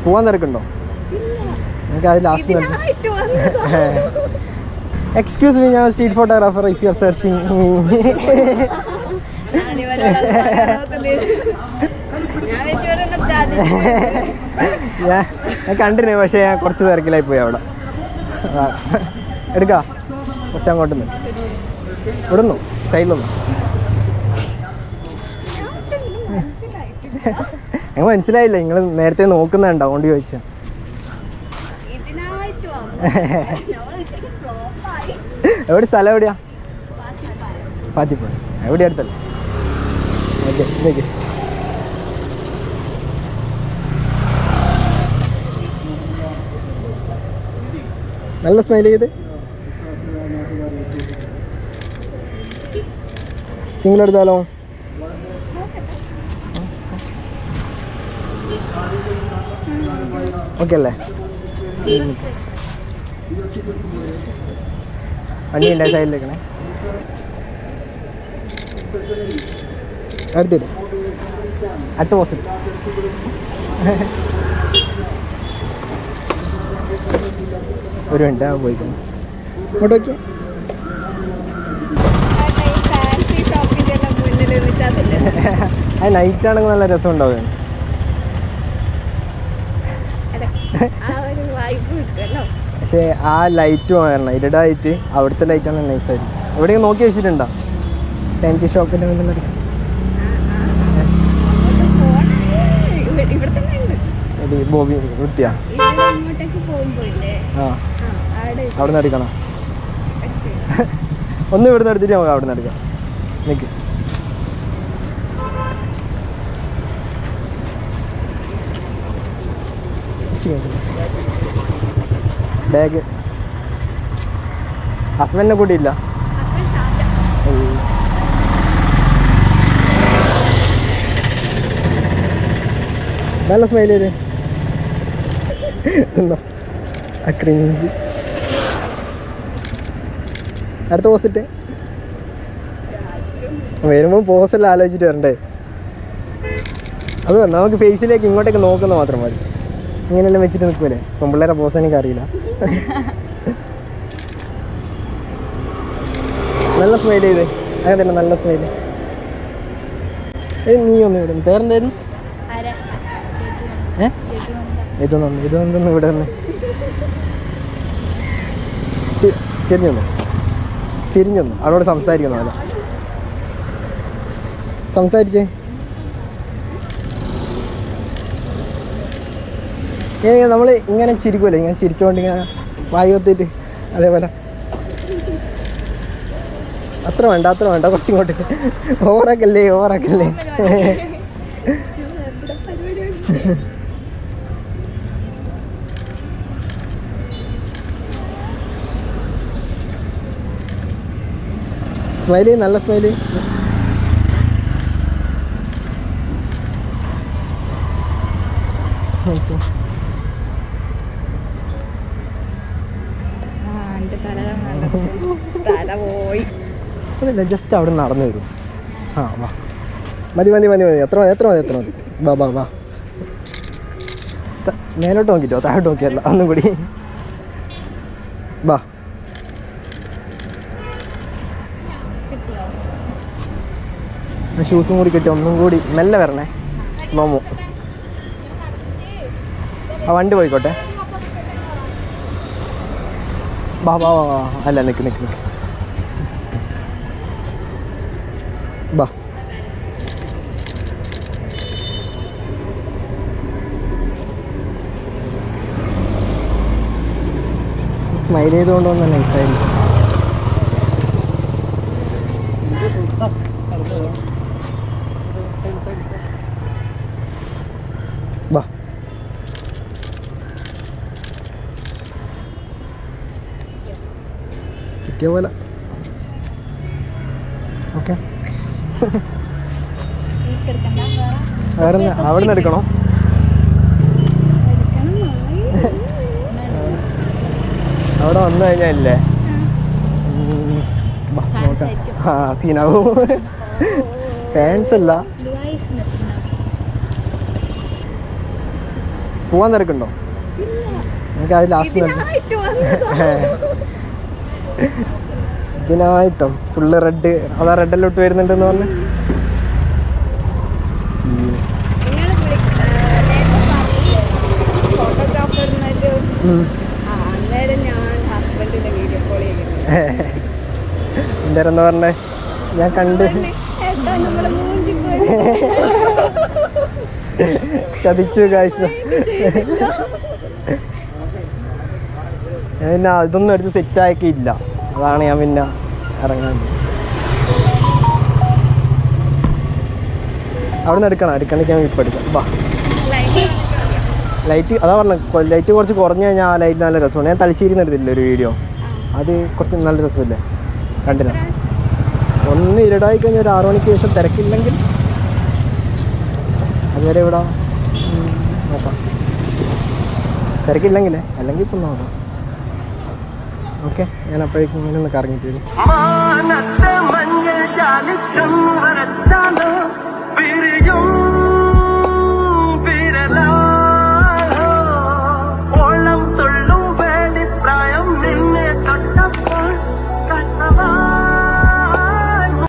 പോവാൻ തിരക്കുണ്ടോ? എനിക്ക് അത് ലാസ്റ്റ് എക്സ്ക്യൂസ് മീ, ഞാൻ street photographer. If you are searching me. ഞാൻ കണ്ടിരുന്നു, പക്ഷേ ഞാൻ കുറച്ച് തിരക്കിലായി പോയി അവിടെ. എടുക്കാം, കുറച്ച് അങ്ങോട്ട് നിന്ന് ഇവിടുന്നു സൈഡിലൊന്നു. ഞങ്ങൾ മനസ്സിലായില്ല, നിങ്ങൾ നേരത്തെ നോക്കുന്നുണ്ടോ അതുകൊണ്ട് ചോദിച്ചാൽ. എവിടെ സ്ഥലം എവിടെയാ? പാത്തിപ്പാറ. എവിടെ അടുത്തല്ലേ? ഓക്കെ. നല്ല സ്മൈൽ ചെയ്ത് സിംഗിൾ എടുത്താലോ? ഓക്കെ അല്ലേ? വണ്ടി ഉണ്ടായ സൈഡിലേക്കണേ. അടുത്തിട്ട് അടുത്ത പോസിറ്റ്. ഒരു മിനിറ്റ് പോയിക്കണം. ഇങ്ങോട്ട് വയ്ക്കാം. അത് നൈറ്റ് ആണെങ്കിൽ നല്ല രസം ഉണ്ടാവുകയാണ്. പക്ഷേ ആ ലൈറ്റും വരണം, ഇരുടായിട്ട് അവിടുത്തെ ലൈറ്റാണ് നൈസായിട്ട്. എവിടെയെങ്കിലും നോക്കി വെച്ചിട്ടുണ്ടോ? ഫാൻസി ഷോപ്പിൻ്റെ മുന്നിൽ ബോബി വൃത്തിയാ. ആ അവിടെ നിന്ന് എടുക്കണം. ഒന്ന് ഇവിടുന്ന് എടുത്തിട്ട് നമുക്ക് അവിടെ നിന്ന് എടുക്കാം. നിൽക്ക്. ബാഗ് ഹസ്ബൻഡിനെ കൂട്ടിയില്ല. നല്ല സ്മൈൽ ചെയ്ത് ക്രിഞ്ച്. അടുത്ത പോസിറ്റ് വരുമ്പോൾ പോസെല്ലാം ആലോചിച്ചിട്ട് വരണ്ടേ? അത് നമുക്ക് ഫേസിലേക്ക് ഇങ്ങോട്ടേക്ക് നോക്കുന്ന മാത്രം മതി. ഇങ്ങനെയെല്ലാം വെച്ചിട്ട് നിൽക്കൂലേ? പെൺപിള്ളേരെ പോസ് എനിക്ക് അറിയില്ല. നല്ല സ്മൈൽ ചെയ്തേ. അങ്ങനെ തന്നെ നല്ല സ്മൈല്. നീ ഒന്ന് ഇവിടെ പേരെന്തായിരുന്നു? ഇതൊന്നും ഇവിടെ തന്നെ തിരിഞ്ഞൊന്നു അവളോട് സംസാരിക്കുന്നു. അല്ല സംസാരിച്ചേ. നമ്മൾ ഇങ്ങനെ ചിരിക്കുമല്ലേ, ഇങ്ങനെ ചിരിച്ചുകൊണ്ട് ഇങ്ങനെ വായി ഒത്തിട്ട് അതേപോലെ. അത്ര വേണ്ട കുറച്ചിങ്ങോട്ട്. ഓവറാക്കല്ലേ. സ്മൈല്, നല്ല സ്മൈല്. അതല്ല, ജസ്റ്റ് അവിടെ നടന്നു വരും. ആ വാ, മതി. എത്ര മതി. വാ മേലോട്ട് നോക്കിട്ടോ, താഴോട്ട് നോക്കിയല്ല. ഒന്നും കൂടി വാ. ഷൂസും കൂടി കിട്ടി. ഒന്നും കൂടി മെല്ലെ വരണേ. സ്ലോമോ. ആ വണ്ടി പോയിക്കോട്ടെ. വാ. അല്ല നിക്ക്. വാ. സ്മൈൽ ചെയ്തുകൊണ്ട് വന്ന നൈസായിരിക്കും. വാ. കിട്ടിയ പോലെ. ഓക്കെ. വേറെ അവിടെ നിന്ന് എടുക്കണോ? അവിടെ വന്നു കഴിഞ്ഞാലേ സീനാവും. ഫാൻസ് അല്ല, പോവാൻ തിരക്കുണ്ടോ? എനിക്ക് അത് ലാസ്റ്റ് ഇതിനായിട്ടോ ഫുള്ള് റെഡ്, അതാ റെഡെല്ലാം ഇട്ട് വരുന്നുണ്ടെന്ന് പറഞ്ഞു. എന്താ പറഞ്ഞേ? ഞാൻ കണ്ട് ചതിച്ചു കാഴ്ച. പിന്നെ അതൊന്നും എടുത്ത് സെറ്റാക്കിയില്ല, അതാണ് ഞാൻ പിന്നെ ഇറങ്ങാൻ. അവിടെ നിന്ന് എടുക്കണമെങ്കിൽ ഇപ്പം എടുക്കാം. വാ, ലൈറ്റ് അതാ പറഞ്ഞു, ലൈറ്റ് കുറച്ച് കുറഞ്ഞു കഴിഞ്ഞാൽ ആ ലൈറ്റ് നല്ല രസമാണ്. ഞാൻ തലശ്ശേരിയിൽ നിന്ന് എടുത്തില്ല ഒരു വീഡിയോ, അത് കുറച്ച് നല്ല രസമില്ലേ, കണ്ടില്ല? ഒന്ന് ഇരുടായി കഴിഞ്ഞാൽ ഒരു 6 മണിക്ക് ശേഷം തിരക്കില്ലെങ്കിൽ അതുവരെ ഇവിടെ നോക്കാം, തിരക്കില്ലെങ്കിലേ, അല്ലെങ്കിൽ ഇപ്പം നോക്കാം. ഓക്കെ, ഞാൻ അപ്പോഴേക്കും ഇങ്ങനെ ഒന്ന് കറങ്ങിയിട്ട് വരും.